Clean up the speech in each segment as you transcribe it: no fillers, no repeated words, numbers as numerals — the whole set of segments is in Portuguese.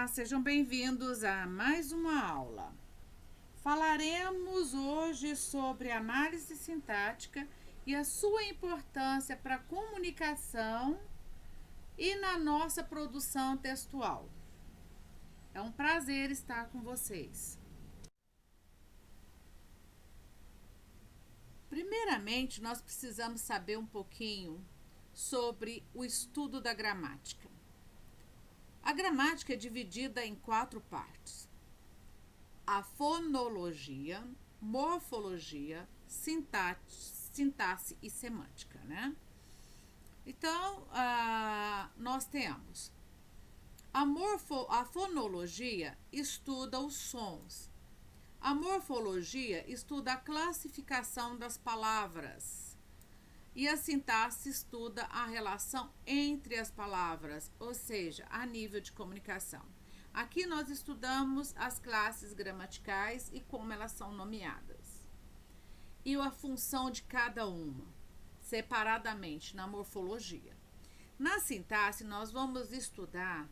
Olá, sejam bem-vindos a mais uma aula. Falaremos hoje sobre análise sintática e a sua importância para a comunicação e na nossa produção textual. É um prazer estar com vocês. Primeiramente, nós precisamos saber um pouquinho sobre o estudo da gramática. A gramática é dividida em 4 partes: a fonologia, morfologia, sintaxe e semântica, né? Então, nós temos a fonologia estuda os sons. A morfologia estuda a classificação das palavras. E a sintaxe estuda a relação entre as palavras, ou seja, a nível de comunicação. Aqui nós estudamos as classes gramaticais e como elas são nomeadas. E a função de cada uma, separadamente, na morfologia. Na sintaxe, nós vamos estudar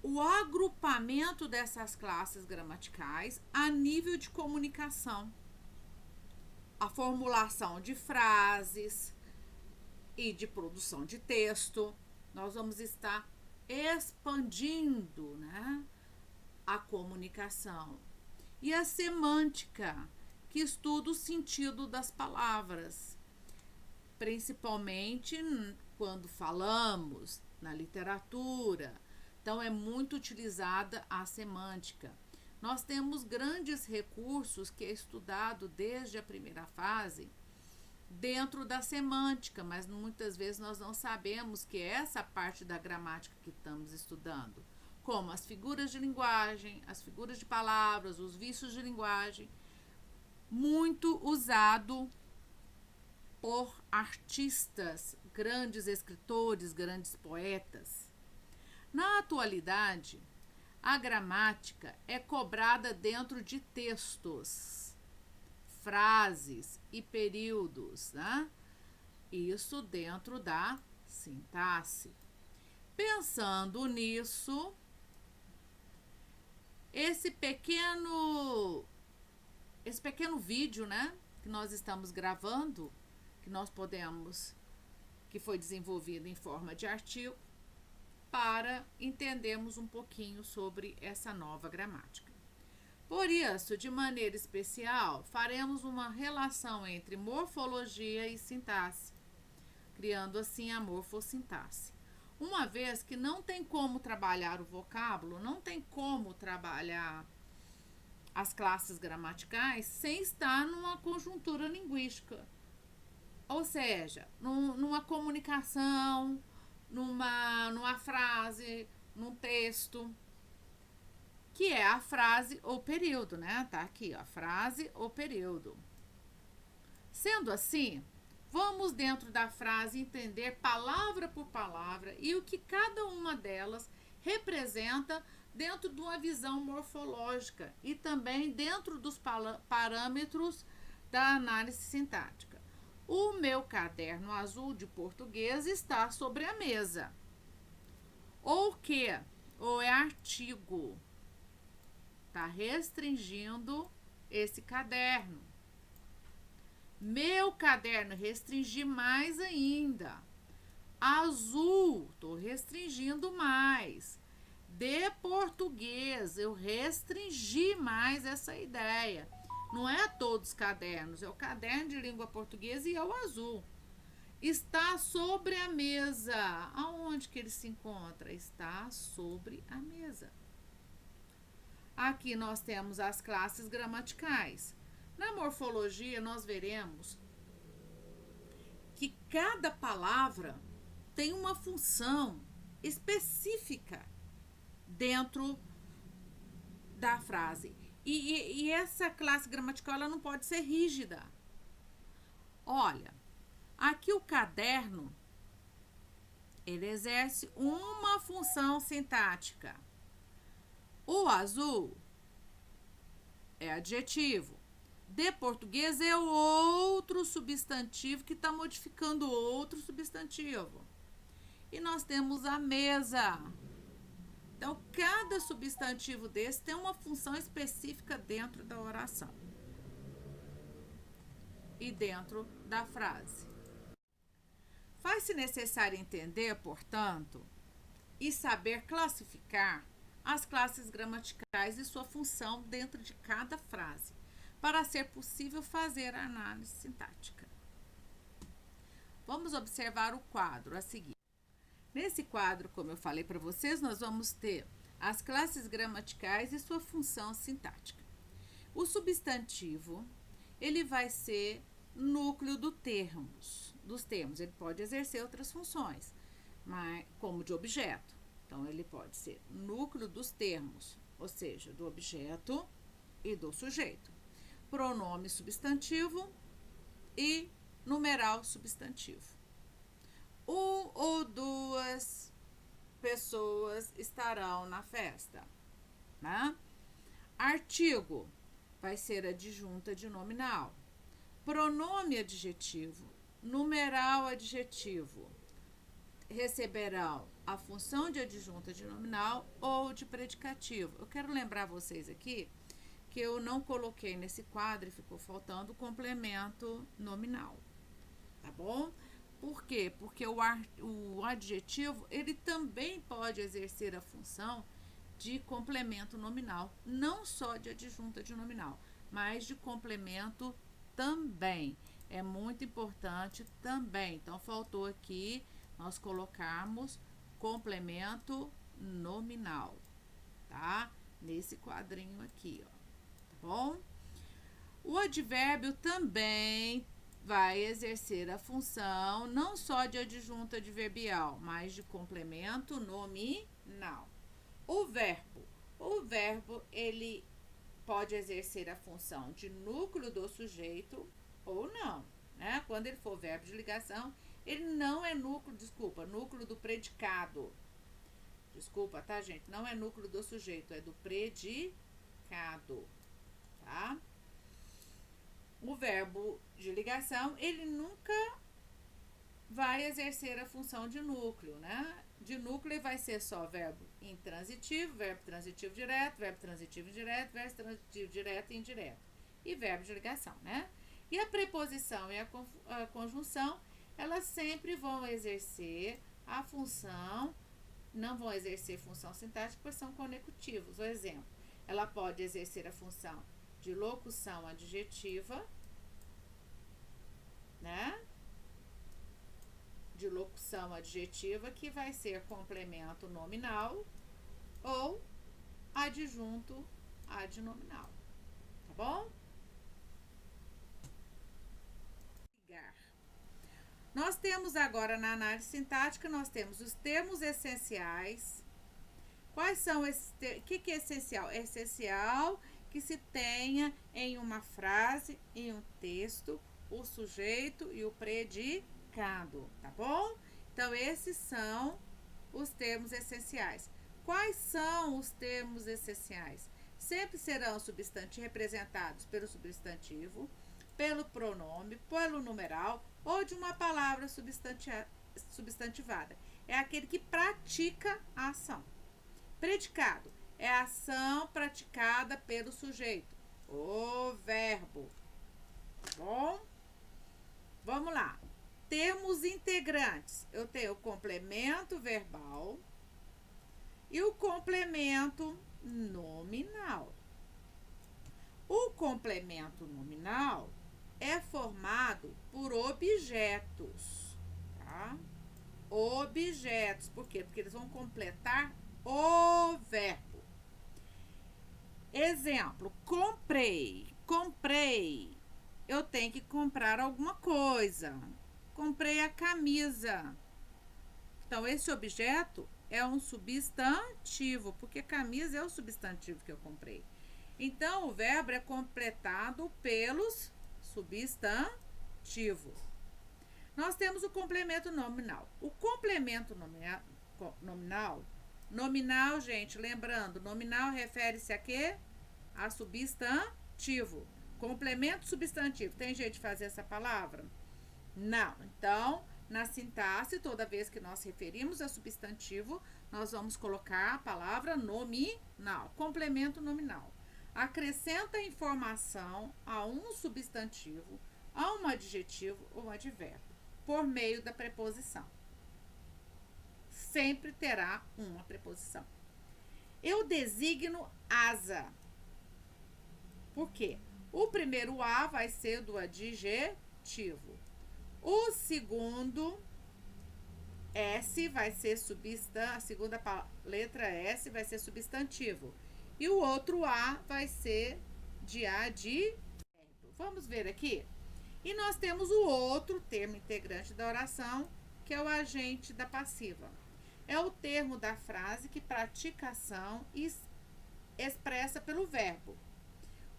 o agrupamento dessas classes gramaticais a nível de comunicação. A formulação de frases e de produção de texto. Nós vamos estar expandindo, né, a comunicação. E a semântica, que estuda o sentido das palavras, principalmente quando falamos na literatura. Então, é muito utilizada a semântica. Nós temos grandes recursos que é estudado desde a primeira fase dentro da semântica, mas muitas vezes nós não sabemos que é essa parte da gramática que estamos estudando, como as figuras de linguagem, as figuras de palavras, os vícios de linguagem, muito usado por artistas, grandes escritores, grandes poetas. Na atualidade, a gramática é cobrada dentro de textos, frases e períodos, né? Isso dentro da sintaxe. Pensando nisso, esse pequeno vídeo, né, que nós estamos gravando, que foi desenvolvido em forma de artigo, para entendermos um pouquinho sobre essa nova gramática. Por isso, de maneira especial, faremos uma relação entre morfologia e sintaxe, criando assim a morfossintaxe. Uma vez que não tem como trabalhar o vocábulo, não tem como trabalhar as classes gramaticais sem estar numa conjuntura linguística. Ou seja, numa comunicação, numa frase, num texto, que é a frase ou período, né? Tá aqui, ó, frase ou período. Sendo assim, vamos dentro da frase entender palavra por palavra e o que cada uma delas representa dentro de uma visão morfológica e também dentro dos parâmetros da análise sintática. O meu caderno azul de português está sobre a mesa. Ou que? Ou é artigo. Está restringindo esse caderno. Meu caderno, restringi mais ainda. Azul, estou restringindo mais. De português, eu restringi mais essa ideia. Não é todos os cadernos, é o caderno de língua portuguesa e é o azul. Está sobre a mesa. Aonde que ele se encontra? Está sobre a mesa. Aqui nós temos as classes gramaticais. Na morfologia, nós veremos que cada palavra tem uma função específica dentro da frase. E essa classe gramatical ela não pode ser rígida. Olha, aqui o caderno, ele exerce uma função sintática. O azul é adjetivo. De português é o outro substantivo que está modificando outro substantivo. E nós temos a mesa. Então, cada substantivo desse tem uma função específica dentro da oração e dentro da frase. Faz-se necessário entender, portanto, e saber classificar as classes gramaticais e sua função dentro de cada frase, para ser possível fazer a análise sintática. Vamos observar o quadro a seguir. Nesse quadro, como eu falei para vocês, nós vamos ter as classes gramaticais e sua função sintática. O substantivo, ele vai ser núcleo dos termos. Ele pode exercer outras funções, mas como de objeto. Então, ele pode ser núcleo dos termos, ou seja, do objeto e do sujeito. Pronome substantivo e numeral substantivo. Um ou duas pessoas estarão na festa, né? Artigo vai ser adjunta de nominal. Pronome adjetivo, numeral adjetivo receberão a função de adjunta de nominal ou de predicativo. Eu quero lembrar vocês aqui que eu não coloquei nesse quadro e ficou faltando o complemento nominal, tá bom? Por quê? Porque o adjetivo, ele também pode exercer a função de complemento nominal, não só de adjunta de nominal, mas de complemento também. É muito importante também. Então, faltou aqui nós colocarmos complemento nominal, tá? Nesse quadrinho aqui, ó, tá bom? O advérbio também vai exercer a função não só de adjunta adverbial, mas de complemento nominal. O verbo, ele pode exercer a função de núcleo do sujeito ou não, né? Quando ele for verbo de ligação, ele não é núcleo do predicado. Desculpa, tá, gente? Não é núcleo do sujeito, é do predicado, tá? O verbo de ligação, ele nunca vai exercer a função de núcleo, né? De núcleo ele vai ser só verbo intransitivo, verbo transitivo direto, verbo transitivo indireto, verbo transitivo direto e indireto. E verbo de ligação, né? E a preposição e a conjunção, elas sempre vão exercer a função, não vão exercer função sintática, pois são conectivos. O exemplo, ela pode exercer a função de locução adjetiva, né? De locução adjetiva, que vai ser complemento nominal ou adjunto adnominal, tá bom? Nós temos agora na análise sintática, nós temos os termos essenciais. Quais são esses termos? O que é essencial? É essencial que se tenha em uma frase, em um texto, o sujeito e o predicado, tá bom? Então, esses são os termos essenciais. Quais são os termos essenciais? Sempre serão representados pelo substantivo, pelo pronome, pelo numeral ou de uma palavra substantivada. É aquele que pratica a ação. Predicado é a ação praticada pelo sujeito, o verbo. Bom, vamos lá. Termos integrantes. Eu tenho o complemento verbal e o complemento nominal. O complemento nominal é formado por objetos, tá? Objetos. Por quê? Porque eles vão completar o verbo. Exemplo, comprei. Comprei. Eu tenho que comprar alguma coisa. Comprei a camisa. Então, esse objeto é um substantivo, porque camisa é o substantivo que eu comprei. Então, o verbo é completado pelos substantivos. Nós temos o complemento nominal. O complemento nominal, gente, lembrando, nominal refere-se a quê? A substantivo. Complemento substantivo. Tem jeito de fazer essa palavra? Não. Então, Na sintaxe, toda vez que nós referimos a substantivo, nós vamos colocar a palavra nominal, complemento nominal. Acrescenta informação a um substantivo, a um adjetivo ou advérbio, por meio da preposição. Sempre terá uma preposição. Eu designo asa. Por quê? O primeiro A vai ser do adjetivo. O segundo S vai ser a segunda letra S vai ser substantivo. E o outro A vai ser de advérbio. Vamos ver aqui? E nós temos o outro termo integrante da oração, que é o agente da passiva. É o termo da frase que pratica ação e expressa pelo verbo,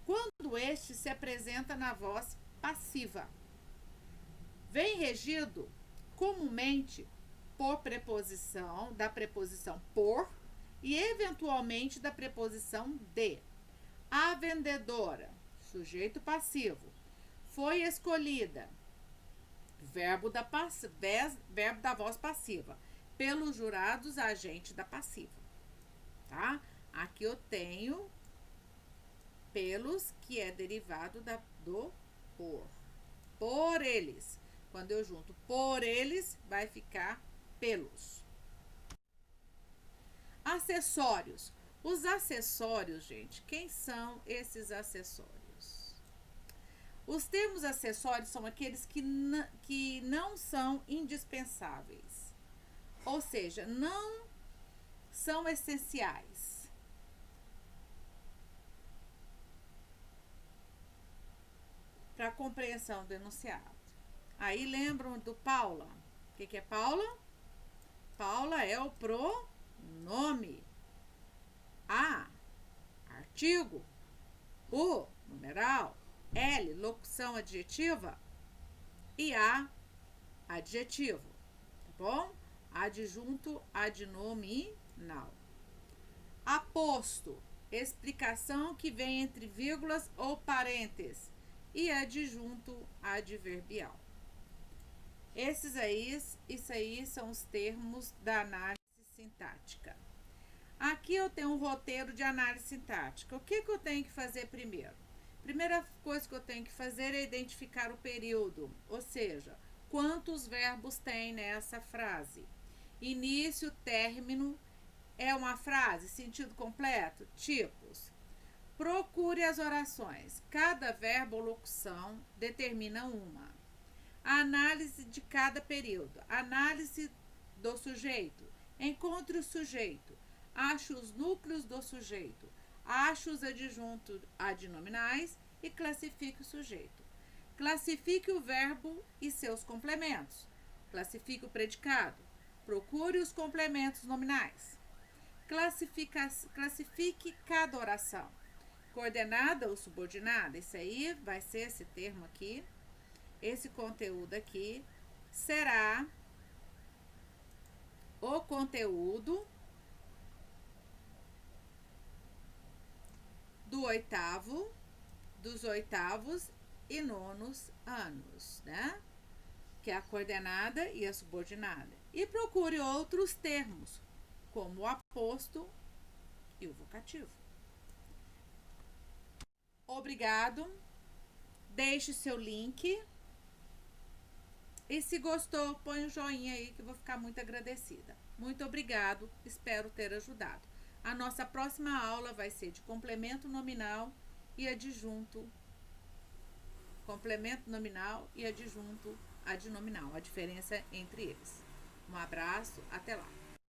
quando este se apresenta na voz passiva. Vem regido comumente por preposição, da preposição por e eventualmente da preposição de. A vendedora, sujeito passivo, foi escolhida, verbo da voz passiva, pelos jurados, agente da passiva. Tá? Aqui eu tenho pelos, que é derivado do por. Por eles. Quando eu junto por eles, vai ficar pelos. Acessórios. Os acessórios, gente, quem são esses acessórios? Os termos acessórios são aqueles que não são indispensáveis. Ou seja, não são essenciais. Para a compreensão do enunciado. Aí lembram do Paula. O que é Paula? Paula é o pronome. A, artigo. O, numeral. L, locução adjetiva. E A, adjetivo. Tá bom? Adjunto adnominal. Aposto, explicação que vem entre vírgulas ou parênteses. E adjunto adverbial. Isso aí são os termos da análise sintática. Aqui eu tenho um roteiro de análise sintática. O que eu tenho que fazer primeiro? Primeira coisa que eu tenho que fazer é identificar o período, ou seja, quantos verbos tem nessa frase. Início, término, é uma frase, sentido completo, tipos. Procure as orações. Cada verbo ou locução determina uma. A análise de cada período. Análise do sujeito. Encontre o sujeito. Ache os núcleos do sujeito. Ache os adjuntos adnominais e classifique o sujeito. Classifique o verbo e seus complementos. Classifique o predicado. Procure os complementos nominais. Classifique cada oração. Coordenada ou subordinada, isso aí vai ser esse termo aqui. Esse conteúdo aqui será o conteúdo dos oitavos e nonos anos, né? Que é a coordenada e a subordinada. E procure outros termos, como o aposto e o vocativo. Obrigado. Deixe seu link. E se gostou, põe um joinha aí que eu vou ficar muito agradecida. Muito obrigado, espero ter ajudado. A nossa próxima aula vai ser de complemento nominal e adjunto. Complemento nominal e adjunto adnominal, a diferença entre eles. Um abraço, até lá.